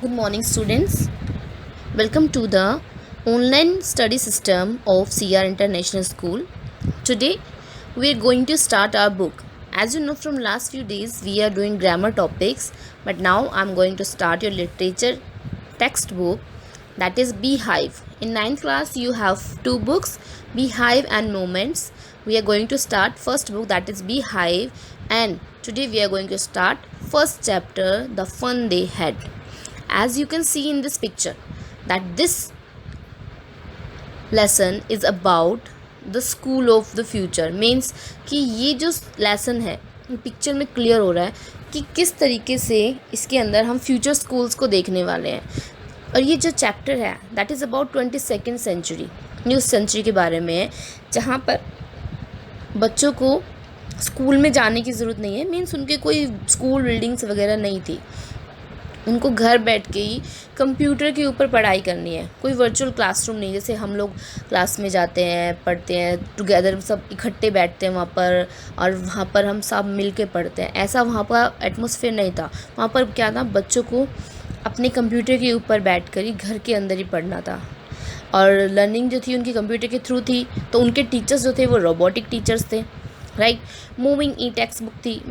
Good morning, students. Welcome to the online study system of CR International School. Today, we are going to start our book. As you know, from last few days, we are doing grammar topics, but now I'm going to start your literature textbook, that is Beehive. In ninth class, you have two books, Beehive and Moments. We are going to start first book, that is Beehive, and today we are going to start first chapter, The Fun They Had. As you can see in this picture, that this lesson is about the school of the future. Means कि ये जो lesson है picture में clear हो रहा है कि किस तरीके से इसके अंदर हम फ्यूचर स्कूल्स को देखने वाले हैं। और ये जो चैप्टर है that is about 22nd century, new century के बारे में है, जहाँ पर बच्चों को स्कूल में जाने की ज़रूरत नहीं है। मीन्स उनके कोई स्कूल बिल्डिंग्स वगैरह नहीं थी, उनको घर बैठ के ही कंप्यूटर के ऊपर पढ़ाई करनी है। कोई वर्चुअल क्लासरूम नहीं, जैसे हम लोग क्लास में जाते हैं, पढ़ते हैं टुगेदर, सब इकट्ठे बैठते हैं वहाँ पर और वहाँ पर हम सब मिल के पढ़ते हैं। ऐसा वहाँ पर एटमॉस्फेयर नहीं था। वहाँ पर क्या था, बच्चों को अपने कंप्यूटर के ऊपर बैठ कर ही घर के अंदर ही पढ़ना था। और लर्निंग जो थी उनकी कंप्यूटर के थ्रू थी, तो उनके टीचर्स जो थे वो रोबोटिक टीचर्स थे, राइट। मूविंग ई टेक्स्ट बुक थी।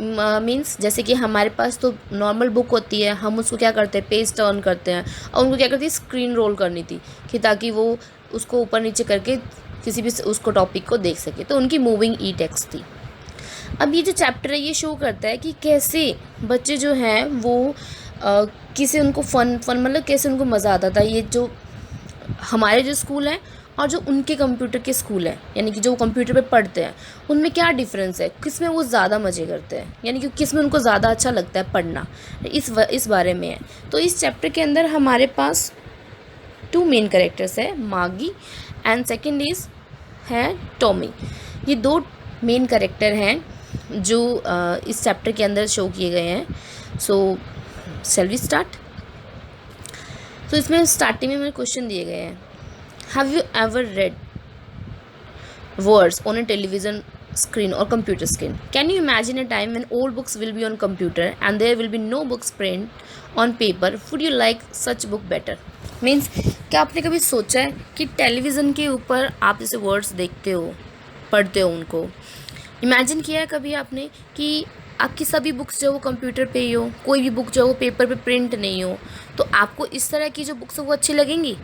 मीन्स जैसे कि हमारे पास तो नॉर्मल बुक होती है, हम उसको क्या करते हैं, पेज टर्न करते हैं, और उनको क्या करती है, स्क्रीन रोल करनी थी कि ताकि वो उसको ऊपर नीचे करके किसी भी उसको टॉपिक को देख सके। तो उनकी मूविंग ई टेक्स्ट थी। अब ये जो चैप्टर है ये शो करता है कि कैसे बच्चे जो हैं वो किसे उनको फ़न मतलब कैसे उनको मज़ा आता था। ये जो हमारे जो स्कूल हैं और जो उनके कंप्यूटर के स्कूल हैं, यानी कि जो कंप्यूटर पे पढ़ते हैं, उनमें क्या डिफरेंस है, किस में वो ज़्यादा मज़े करते हैं, यानी कि किस में उनको ज़्यादा अच्छा लगता है पढ़ना, इस बारे में है। तो इस चैप्टर के अंदर हमारे पास टू मेन कैरेक्टर्स है, मागी एंड सेकंड इज़ है टॉमी। ये दो मेन कैरेक्टर हैं जो इस चैप्टर के अंदर शो किए गए हैं। सो शैल वी स्टार्ट। तो इसमें स्टार्टिंग में मेरे क्वेश्चन दिए गए हैं। Have you ever read words on a television screen or computer screen? Can you imagine a time when all books will be on computer and there will be no books print on paper? Would you like such book better? Means क्या आपने कभी सोचा है कि television के ऊपर आप जैसे वर्ड्स देखते हो, पढ़ते हो, उनको इमेजिन किया है कभी आपने कि आपकी सभी बुक्स जो वो कंप्यूटर पे ही हो, कोई भी बुक जो वो पेपर पे प्रिंट नहीं हो, तो आपको इस तरह की जो बुक्स वो अच्छी लगेंगी?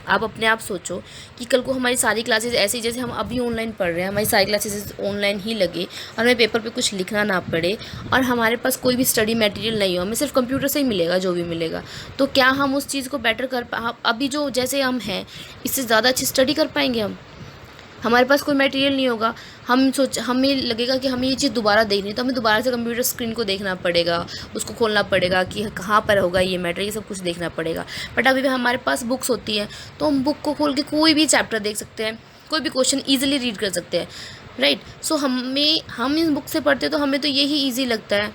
आप अपने आप सोचो कि कल को हमारी सारी क्लासेस ऐसे जैसे हम अभी ऑनलाइन पढ़ रहे हैं, हमारी सारी क्लासेस ऑनलाइन ही लगे और हमें पेपर पे कुछ लिखना ना पड़े और हमारे पास कोई भी स्टडी मटेरियल नहीं हो, हमें सिर्फ कंप्यूटर से ही मिलेगा जो भी मिलेगा, तो क्या हम उस चीज़ को बेटर अभी जो जैसे हम हैं इससे ज़्यादा अच्छी स्टडी कर पाएंगे? हमारे पास कोई मटेरियल नहीं होगा, हमें लगेगा कि हमें ये चीज़ दोबारा देखनी है, तो हमें दोबारा से कंप्यूटर स्क्रीन को देखना पड़ेगा, उसको खोलना पड़ेगा कि कहाँ पर होगा ये मैटर, ये सब कुछ देखना पड़ेगा। बट अभी भी हमारे पास बुक्स होती हैं, तो हम बुक को खोल के कोई भी चैप्टर देख सकते हैं, कोई भी क्वेश्चन ईजिली रीड कर सकते हैं, राइट। सो हम इस बुक से पढ़ते तो हमें तो यही ईजी लगता है।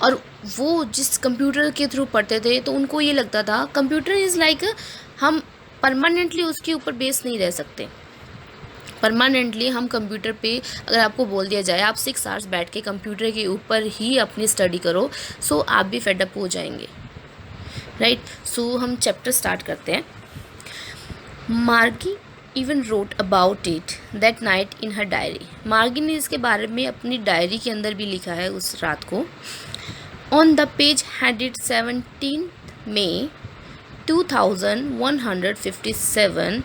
और वो जिस कंप्यूटर के थ्रू पढ़ते थे तो उनको ये लगता था कंप्यूटर इज़ लाइक हम परमानेंटली उसके ऊपर बेस नहीं रह सकते। परमानेंटली हम कंप्यूटर पे अगर आपको बोल दिया जाए आप 6 आवर्स बैठ के कंप्यूटर के ऊपर ही अपनी स्टडी करो, सो आप भी फेडअप हो जाएंगे, राइट। सो हम चैप्टर स्टार्ट करते हैं। मार्गी even wrote about it that night in her diary. मार्गी ने इसके बारे में अपनी डायरी के अंदर भी लिखा है उस रात को। On the page headed 17 May 2157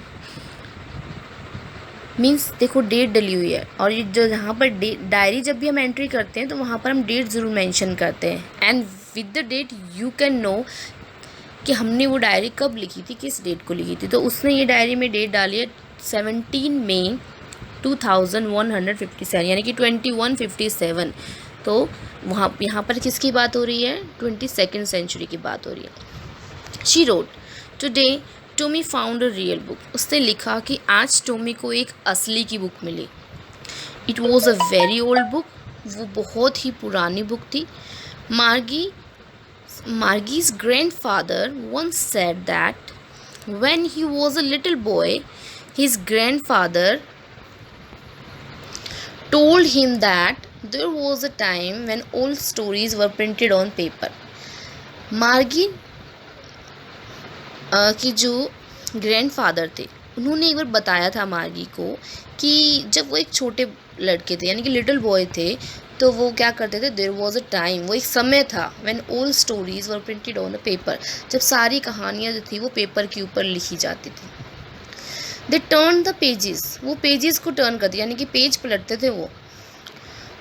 means देखो डेट डली हुई है, और ये जो यहाँ पर डायरी जब भी हम एंट्री करते हैं तो वहाँ पर हम डेट ज़रूर मेंशन करते हैं, and with the date you can know कि हमने वो डायरी कब लिखी थी, किस डेट को लिखी थी। तो उसने ये डायरी में डेट डाली है 17 मई 2157, यानी कि 2157। तो यहाँ पर किसकी बात हो रही है, 22nd सेंचुरी की बात हो रही है। She wrote today Tommy found a real book. उसने लिखा कि आज टोमी को एक असली की बुक मिली। It was a very old book. वो बहुत ही पुरानी बुक थी। Margie's grandfather once said that when he was a little boy, his grandfather told him that there was a time when old stories were printed on paper. मार्गी कि जो grandfather थे उन्होंने एक बार बताया था मार्गी को कि जब वो एक छोटे लड़के थे यानी कि लिटिल बॉय थे, तो वो क्या करते थे, देयर वॉज अ टाइम, वो एक समय था when old stories were printed on a paper, जब सारी कहानियाँ जो थी वो पेपर के ऊपर लिखी जाती थी। दे टर्न द पेजेस, वो पेजेस को टर्न करते यानी कि पेज पलटते थे वो,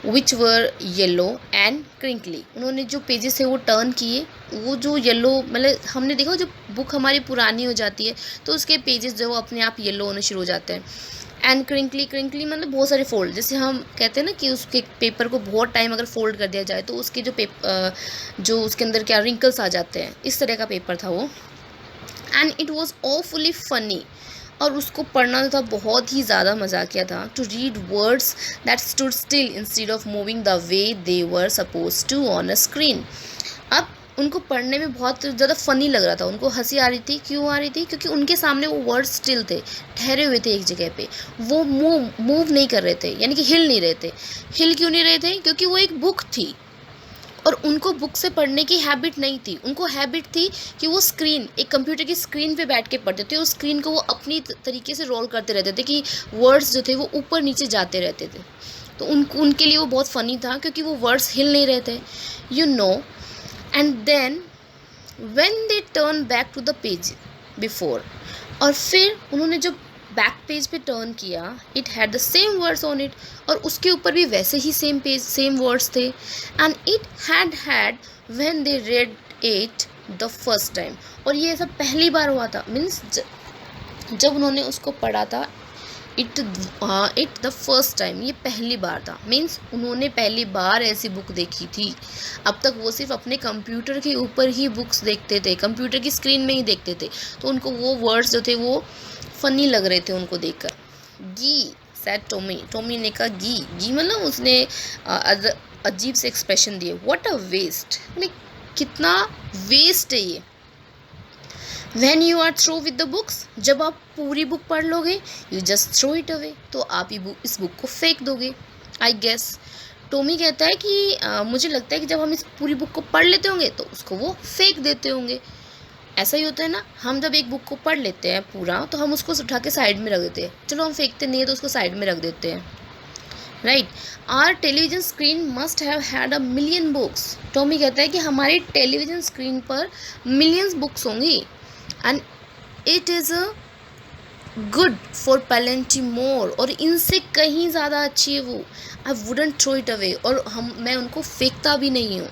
विच वर येलो एंड क्रिंकली, उन्होंने जो पेजेस थे वो टर्न किए, वो जो येलो मतलब हमने देखा जब बुक हमारी पुरानी हो जाती है तो उसके पेजेस जो वो अपने आप येलो होने शुरू हो जाते हैं। एंड क्रिंकली, क्रिंकली मतलब बहुत सारे फोल्ड, जैसे हम कहते हैं ना कि उसके पेपर को बहुत टाइम अगर फोल्ड कर दिया जाए तो उसके जो उसके अंदर क्या रिंकल्स आ जाते हैं, इस तरह का पेपर था वो। And it was awfully funny, और उसको पढ़ना था बहुत ही ज़्यादा मजाकिया था। To read words that stood still instead of moving the way they were supposed to on a screen. अब उनको पढ़ने में बहुत ज़्यादा फ़नी लग रहा था, उनको हंसी आ रही थी। क्यों आ रही थी? क्योंकि उनके सामने वो वर्ड्स स्टिल थे, ठहरे हुए थे एक जगह पे, वो मूव नहीं कर रहे थे, यानी कि हिल नहीं रहे थे। हिल क्यों नहीं रहे थे? क्योंकि वो एक बुक थी और उनको बुक से पढ़ने की हैबिट नहीं थी। उनको हैबिट थी कि वो स्क्रीन, एक कंप्यूटर की स्क्रीन पे बैठ के पढ़ते थे, उस स्क्रीन को वो अपनी तरीके से रोल करते रहते थे कि वर्ड्स जो थे वो ऊपर नीचे जाते रहते थे। तो उनके लिए वो बहुत फ़नी था क्योंकि वो वर्ड्स हिल नहीं रहे थे, you know. And then when they turn back to the page before, और फिर उन्होंने जब बैक पेज पे टर्न किया, it had the same words on it, और उसके ऊपर भी वैसे ही सेम वर्ड्स थे। And it had when they read it the first time, और ये सब पहली बार हुआ था, मीन्स जब उन्होंने उसको पढ़ा था, इट द फर्स्ट टाइम, ये पहली बार था, मीन्स उन्होंने पहली बार ऐसी बुक देखी थी। अब तक वो सिर्फ अपने कंप्यूटर के ऊपर ही बुक्स देखते थे, कंप्यूटर की स्क्रीन में ही देखते थे, तो उनको वो वर्ड्स जो थे वो फ़नी लग रहे थे उनको देखकर। गी सैड टॉमी, टॉमी ने कहा गी, गी मतलब उसने अजीब से एक्सप्रेशन दिए, व्हाट अ वेस्ट, मतलब कितना वेस्ट है ये। When you are through with the books, जब आप पूरी बुक पढ़ लोगे, you just throw it away, तो आप इस बुक को फेंक दोगे, I guess। टोमी कहता है कि मुझे लगता है कि जब हम इस पूरी बुक को पढ़ लेते होंगे तो उसको वो फेंक देते होंगे। ऐसा ही होता है ना, हम जब एक बुक को पढ़ लेते हैं पूरा तो हम उसको उठा के साइड में रख देते हैं, चलो हम फेंकते नहीं है तो उसको साइड में रख देते हैं, right. Our television screen must have had a million books, Tommy कहता है कि हमारी टेलीविजन स्क्रीन पर मिलियंस बुक्स होंगी, and it is a good for plenty more, और इनसे कहीं ज़्यादा अच्छी है वो। I wouldn't throw it away, और मैं उनको फेंकता भी नहीं हूँ।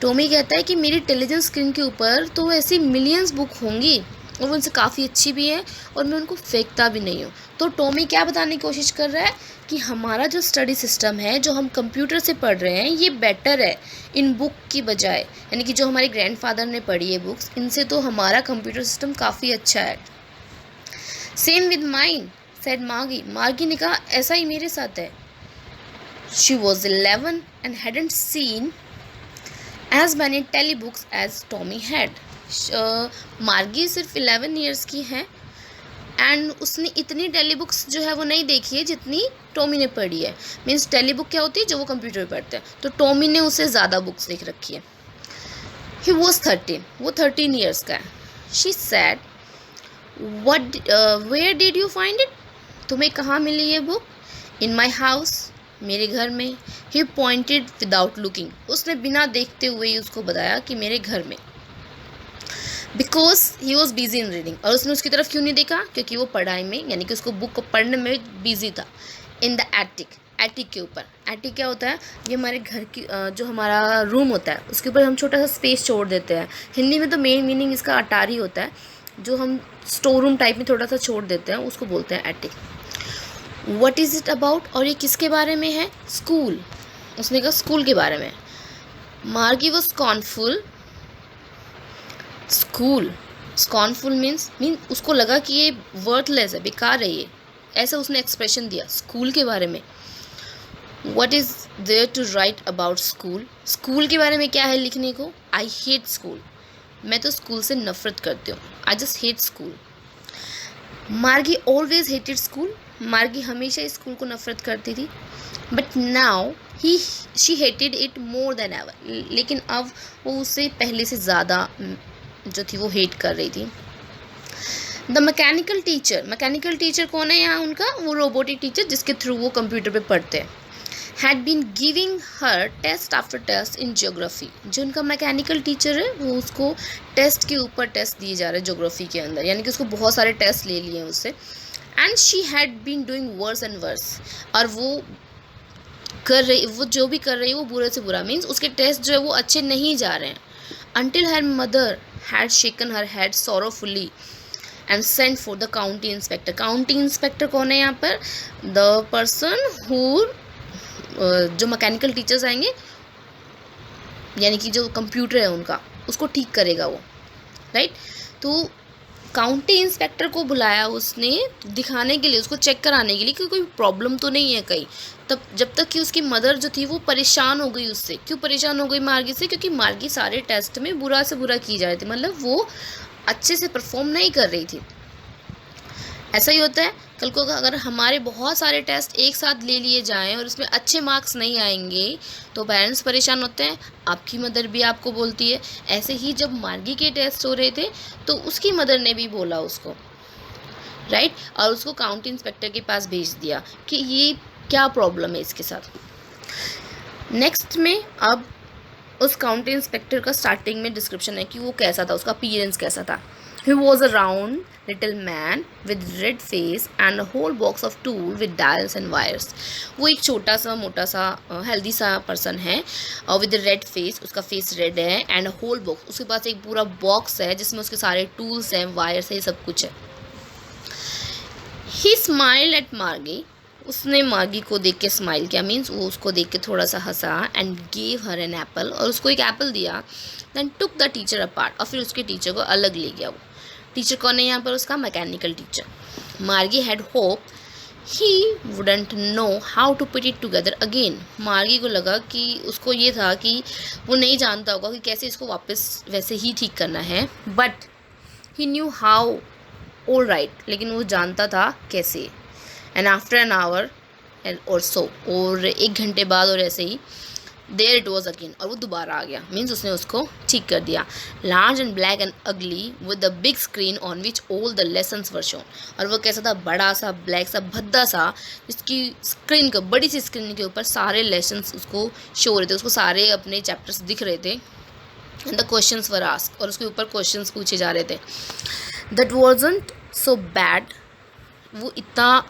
टॉमी कहता है कि मेरी टेलीविजन स्क्रीन के ऊपर तो ऐसी मिलियंस बुक होंगी और वो उनसे काफ़ी अच्छी भी है और मैं उनको फेंकता भी नहीं हूँ। तो टॉमी क्या बताने की कोशिश कर रहा है कि हमारा जो स्टडी सिस्टम है, जो हम कंप्यूटर से पढ़ रहे हैं, ये बेटर है इन बुक की बजाय, यानी कि जो हमारे ग्रैंडफादर ने पढ़ी है बुक्स, इनसे तो हमारा कंप्यूटर सिस्टम काफ़ी अच्छा है। सेम विद माइन सेड मार्गी, मार्गी ने कहा ऐसा ही मेरे साथ है। She was 11 and hadn't seen as many telly books as Tommy had. Margie सिर्फ 11 ईयर्स की है एंड उसने इतनी टेली बुक्स जो है वो नहीं देखी है जितनी टॉमी ने पढ़ी है। मीन्स टेली बुक क्या होती है, जो वो कंप्यूटर पे पढ़ते हैं, तो टॉमी ने उससे ज़्यादा बुक्स देख रखी है। ही वॉज 13, वो 13 ईयर्स का है। She said where did you find it, तुम्हें कहाँ मिली ये बुक? इन माई हाउस, मेरे घर में। ही पॉइंटेड विदाउट लुकिंग, उसने बिना देखते हुए ही उसको बताया कि मेरे घर में। Because he was busy in reading, और उसने उसकी तरफ क्यों नहीं देखा? क्योंकि वो पढ़ाई में, यानी कि उसको बुक को पढ़ने में बिजी था। इन द एटिक, एटिक के ऊपर, एटिक क्या होता है? ये हमारे घर की जो हमारा रूम होता है उसके ऊपर हम छोटा सा स्पेस छोड़ देते हैं। हिंदी में तो मेन मीनिंग इसका अटारी होता है, जो हम स्टोर रूम टाइप में थोड़ा सा छोड़ देते हैं, उसको बोलते हैं attic. What is it about, और ये किसके बारे में है? स्कूल। उसने कहा स्कूल के बारे में। मार्गी was scornful. School, scornful means उसको लगा कि ये वर्थलेस है, बेकार है ये, ऐसा उसने एक्सप्रेशन दिया स्कूल के बारे में। What is there to write about school, school के बारे में क्या है लिखने को? आई हेट स्कूल, मैं तो स्कूल से नफरत करती हूँ। I just hate school. मार्गी ऑलवेज हेटेड स्कूल, मार्गी हमेशा स्कूल को नफरत करती थी। But now she hated it more than ever, लेकिन अब वो उससे पहले से ज़्यादा जो थी वो हेट कर रही थी। द मैकेनिकल टीचर कौन है यहाँ उनका, वो रोबोटिक टीचर जिसके थ्रू वो कंप्यूटर पे पढ़ते हैं, had been giving her test after test in geography. जो उनका मैकेनिकल टीचर है वो उसको टेस्ट के ऊपर टेस्ट दिए जा रहे हैं ज्योग्राफी के अंदर, यानी कि उसको बहुत सारे टेस्ट ले लिए हैं उससे। And she had been doing worse and worse, और वो जो भी कर रही है वो बुरे से बुरा, मीन्स उसके टेस्ट जो है वो अच्छे नहीं जा रहे हैं। until her mother had shaken her head sorrowfully and sent for the county inspector। county inspector कौन है यहाँ पर, the person who जो मैकेनिकल टीचर्स आएंगे, यानी कि जो कंप्यूटर है उनका, उसको ठीक करेगा वो, राइट। तो काउंटी इंस्पेक्टर को बुलाया उसने दिखाने के लिए, उसको चेक कराने के लिए कि कोई प्रॉब्लम तो नहीं है कहीं। तब जब तक कि उसकी मदर जो थी वो परेशान हो गई उससे। क्यों परेशान हो गई मार्गी से, क्योंकि मार्गी सारे टेस्ट में बुरा से बुरा की जा रही थी, मतलब वो अच्छे से परफॉर्म नहीं कर रही थी। ऐसा ही होता है, कल को अगर हमारे बहुत सारे टेस्ट एक साथ ले लिए जाएं और उसमें अच्छे मार्क्स नहीं आएंगे तो पेरेंट्स परेशान होते हैं, आपकी मदर भी आपको बोलती है। ऐसे ही जब मार्गी के टेस्ट हो रहे थे तो उसकी मदर ने भी बोला उसको, राइट, और उसको काउंटी इंस्पेक्टर के पास भेज दिया कि ये क्या प्रॉब्लम है इसके साथ। नेक्स्ट में अब उस काउंटी इंस्पेक्टर का स्टार्टिंग में डिस्क्रिप्शन है कि वो कैसा था, उसका अपीयरेंस कैसा था। He was a round little man with red face and a whole box of tools with dials and wires। वो एक छोटा सा मोटा सा हेल्दी सा पर्सन है और विद रेड फेस, उसका फेस रेड है, एंड होल बॉक्स, उसके पास एक पूरा बॉक्स है जिसमें उसके सारे टूल्स हैं, वायर्स है, ये सब कुछ है। He smiled at Margie। उसने मार्गी को देख के स्माइल किया, मीन्स वो उसको देख के थोड़ा सा हंसा, and gave her an apple, और उसको एक एप्पल दिया। Then took the teacher apart, और फिर उसके टीचर को अलग ले गया। वो टीचर कौन है यहाँ पर, उसका mechanical teacher. Margie had hoped he wouldn't know how to put it together again. Margie को लगा कि उसको ये था कि वो नहीं जानता होगा कि कैसे इसको वापस वैसे ही ठीक करना है, but he knew how all right, लेकिन वो जानता था कैसे। एंड आफ्टर एन आवर और सो, और 1 घंटे बाद और ऐसे ही, देयर इट वॉज अगेन, और वो दोबारा आ गया, मीन्स उसने उसको ठीक कर दिया। लार्ज एंड ब्लैक एंड अगली with the big screen on which all the lessons were shown. और वो कैसा था, बड़ा सा ब्लैक सा भद्दा सा, जिसकी स्क्रीन को, बड़ी सी स्क्रीन के ऊपर सारे लेसन्स उसको शो हो रहे थे, उसको सारे अपने चैप्टर्स दिख रहे थे। And the questions were asked, और उसके ऊपर क्वेश्चंस पूछे जा रहे थे। दैट वॉजंट सो बैड, वो इतना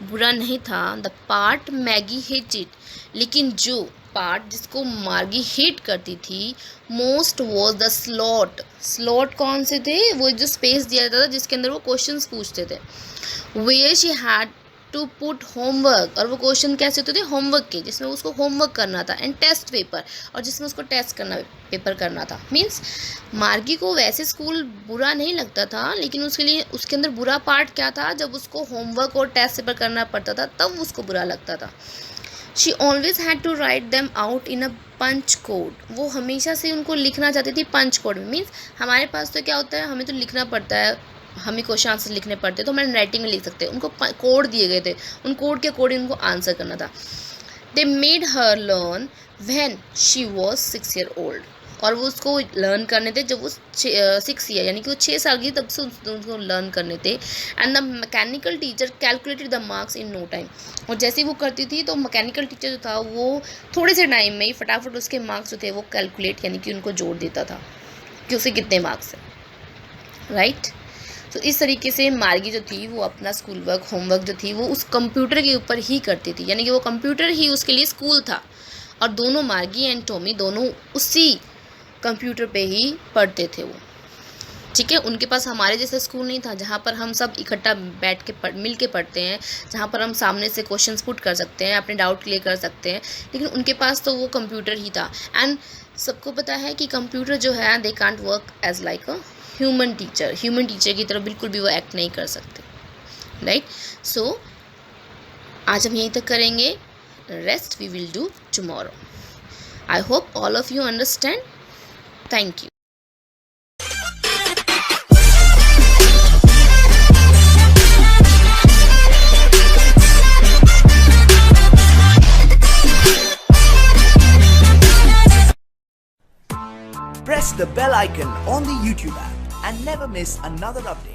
बुरा नहीं था। द पार्ट मैगी हेटेड, लेकिन जो पार्ट जिसको मार्गी हेट करती थी most was the slot. Slot कौन से थे, वो जो स्पेस दिया जाता था जिसके अंदर वो क्वेश्चंस पूछते थे। Where she had to put homework, और वो क्वेश्चन कैसे होते थे, होमवर्क के, जिसमें उसको होमवर्क करना था, एंड टेस्ट पेपर, और जिसमें उसको टेस्ट करना पेपर करना था। मीन्स मार्गी को वैसे स्कूल बुरा नहीं लगता था, लेकिन उसके लिए उसके अंदर बुरा पार्ट क्या था, जब उसको होमवर्क और टेस्ट पेपर करना पड़ता था तब उसको बुरा लगता था। She always had to write them out in a punch code, वो हमेशा से उनको लिखना चाहती थी पंच कोड में। मीन्स हमारे पास तो क्या होता है, हमें तो लिखना पड़ता है, हमें क्वेश्चन आंसर लिखने पड़ते हैं तो हम राइटिंग में लिख सकते हैं, उनको कोड दिए गए थे, उन कोड के अकॉर्डिंग उनको आंसर करना था। They made her learn when she was 6 years old, और वो उसको लर्न करने थे जब वो 6 year यानी कि वो 6 साल की, तब से उसको लर्न करने थे। And the mechanical teacher calculated the marks in no time, और जैसे ही वो करती थी तो मैकेनिकल टीचर जो था वो थोड़े से टाइम में ही फटाफट उसके मार्क्स जो थे वो कैलकुलेट, यानी कि उनको जोड़ देता था कि उसे कितने मार्क्स हैं, राइट। तो इस तरीके से मार्गी जो थी वो अपना स्कूल वर्क, होमवर्क जो थी वो उस कंप्यूटर के ऊपर ही करती थी, यानी कि वो कंप्यूटर ही उसके लिए स्कूल था, और दोनों मार्गी एंड टॉमी दोनों उसी कंप्यूटर पे ही पढ़ते थे वो, ठीक है। उनके पास हमारे जैसे स्कूल नहीं था जहाँ पर हम सब इकट्ठा बैठ के मिल के पढ़ते हैं, जहाँ पर हम सामने से क्वेश्चंस पुट कर सकते हैं, अपने डाउट क्लियर कर सकते हैं, लेकिन उनके पास तो वो कंप्यूटर ही था। एंड सबको पता है कि कंप्यूटर जो है they can't work as like a human teacher की तरह बिल्कुल भी वो एक्ट नहीं कर सकते, राइट। सो आज हम यहीं तक करेंगे, rest we will do tomorrow. I hope all of you understand. Thank you. Press the bell icon on the YouTube app and never miss another update.